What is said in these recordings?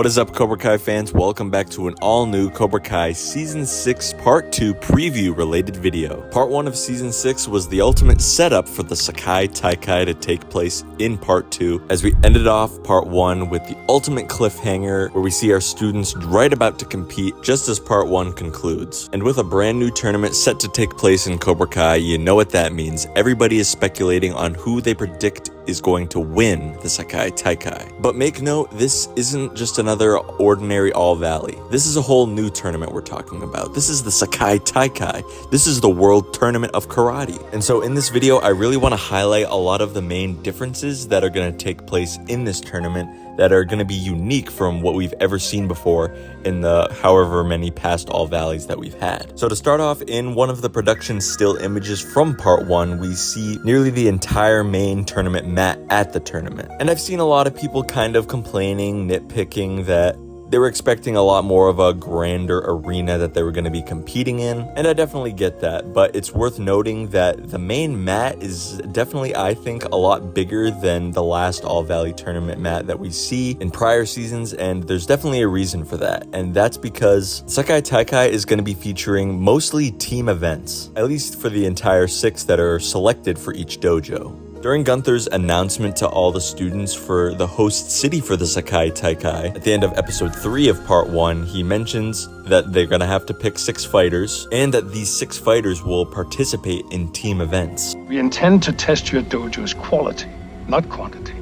What is up, Cobra Kai fans? Welcome back to an all-new Cobra Kai Season 6 Part 2 preview-related video. Part 1 of Season 6 was the ultimate setup for the Sekai Taikai to take place in Part 2, as we ended off Part 1 with the ultimate cliffhanger where we see our students right about to compete just as Part 1 concludes. And with a brand new tournament set to take place in Cobra Kai, you know what that means. Everybody is speculating on who they predict is going to win the Sekai Taikai. But make note, this isn't just another ordinary All Valley. This is a whole new tournament we're talking about. This is the Sekai Taikai. This is the World Tournament of Karate. And so in this video, I really want to highlight a lot of the main differences that are going to take place in this tournament that are going to be unique from what we've ever seen before in the however many past All Valleys that we've had. So to start off, in one of the production still images from Part 1, we see nearly the entire main tournament mat at the tournament. And I've seen a lot of people kind of complaining, nitpicking that they were expecting a lot more of a grander arena that they were going to be competing in, and I definitely get that, but it's worth noting that the main mat is definitely, I think, a lot bigger than the last All Valley tournament mat that we see in prior seasons, and there's definitely a reason for that, and that's because Sekai Taikai is going to be featuring mostly team events, at least for the entire 6 that are selected for each dojo. During Gunther's announcement to all the students for the host city for the Sekai Taikai, at the end of episode 3 of Part 1, he mentions that they're gonna have to pick 6 fighters, and that these 6 fighters will participate in team events. We intend to test your dojo's quality, not quantity.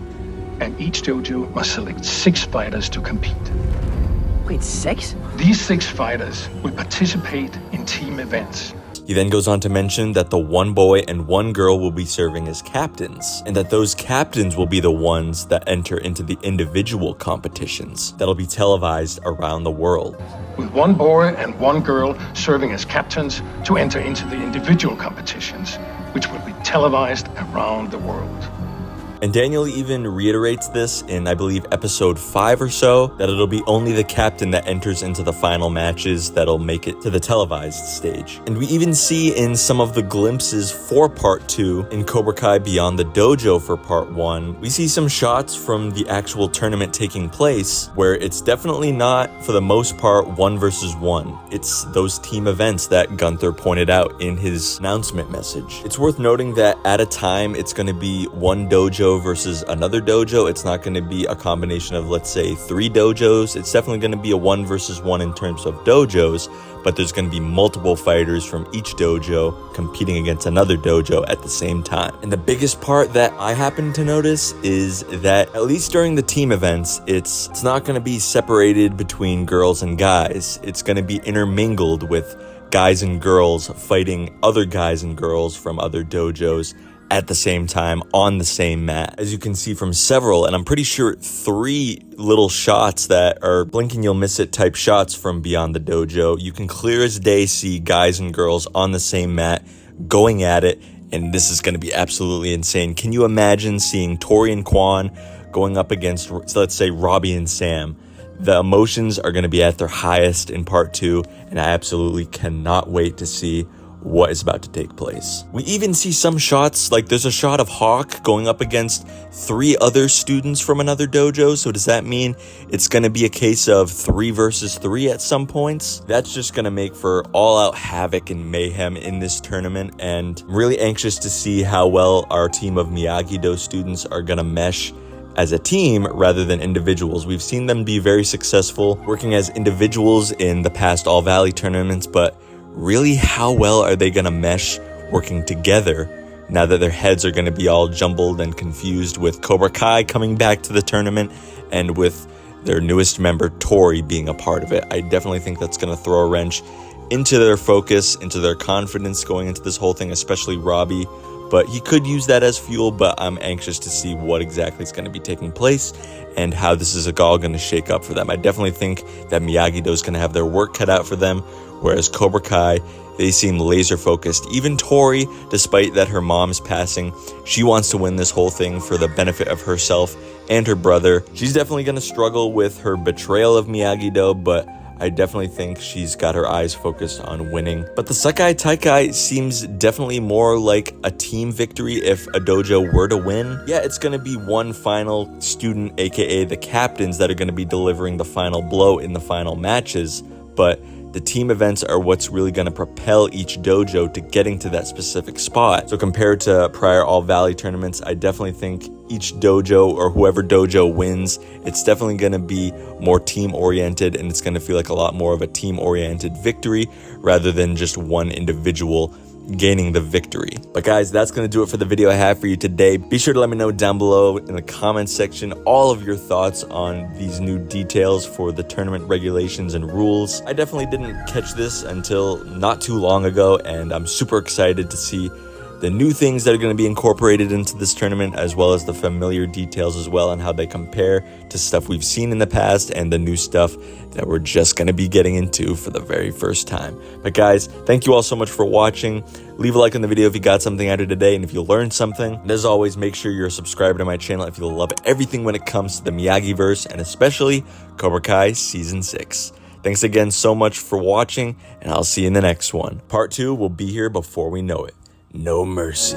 And each dojo must select 6 fighters to compete. Wait, 6? These 6 fighters will participate in team events. He then goes on to mention that the 1 boy and 1 girl will be serving as captains, and that those captains will be the ones that enter into the individual competitions that'll be televised around the world. With 1 boy and 1 girl serving as captains to enter into the individual competitions, which will be televised around the world. And Daniel even reiterates this in, I believe, episode 5 or so, that it'll be only the captain that enters into the final matches that'll make it to the televised stage. And we even see in some of the glimpses for Part 2 in Cobra Kai Beyond the Dojo for Part 1, we see some shots from the actual tournament taking place where it's definitely not, for the most part, 1 versus 1. It's those team events that Gunther pointed out in his announcement message. It's worth noting that at a time, it's going to be 1 dojo versus another dojo. It's not going to be a combination of, let's say, 3 dojos. It's definitely going to be a 1 versus 1 in terms of dojos, but there's going to be multiple fighters from each dojo competing against another dojo at the same time. And the biggest part that I happen to notice is that, at least during the team events, it's not going to be separated between girls and guys. It's going to be intermingled with guys and girls fighting other guys and girls from other dojos at the same time on the same mat. As you can see from several, and I'm pretty sure 3 little shots that are blinking you'll miss it type shots from Beyond the Dojo, you can clear as day see guys and girls on the same mat going at it, and this is going to be absolutely insane. Can you imagine seeing Tori and Quan going up against, let's say, Robby and Sam? The emotions are going to be at their highest in Part 2, and I absolutely cannot wait to see what is about to take place. We even see some shots, like there's a shot of Hawk going up against 3 other students from another dojo. So does that mean it's going to be a case of 3 versus 3 at some points? That's just going to make for all-out havoc and mayhem in this tournament, and I'm really anxious to see how well our team of Miyagi-Do students are going to mesh as a team rather than individuals. We've seen them be very successful working as individuals in the past All Valley tournaments, but really, how well are they going to mesh working together now that their heads are going to be all jumbled and confused with Cobra Kai coming back to the tournament and with their newest member, Tori, being a part of it? I definitely think that's going to throw a wrench into their focus, into their confidence going into this whole thing, especially Robby. But he could use that as fuel, but I'm anxious to see what exactly is going to be taking place and how this is all going to shake up for them. I definitely think that Miyagi-Do is going to have their work cut out for them, whereas Cobra Kai, they seem laser focused. Even Tori, despite that her mom's passing, she wants to win this whole thing for the benefit of herself and her brother. She's definitely going to struggle with her betrayal of Miyagi-Do, but I definitely think she's got her eyes focused on winning. But the Sekai Taikai seems definitely more like a team victory if a dojo were to win. Yeah, it's going to be one final student, aka the captains, that are going to be delivering the final blow in the final matches, but the team events are what's really going to propel each dojo to getting to that specific spot. So compared to prior All Valley tournaments, I definitely think each dojo or whoever dojo wins, it's definitely going to be more team oriented, and it's going to feel like a lot more of a team oriented victory rather than just one individual gaining the victory. But guys, that's going to do it for the video I have for you today. Be sure to let me know down below in the comments section all of your thoughts on these new details for the tournament regulations and rules. I definitely didn't catch this until not too long ago, and I'm super excited to see the new things that are going to be incorporated into this tournament, as well as the familiar details as well, and how they compare to stuff we've seen in the past and the new stuff that we're just going to be getting into for the very first time. But guys, thank you all so much for watching. Leave a like on the video if you got something out of today and if you learned something. And as always, make sure you're a subscriber to my channel if you love everything when it comes to the Miyagi-verse, and especially Cobra Kai Season 6. Thanks again so much for watching, and I'll see you in the next one. Part 2 will be here before we know it. No mercy.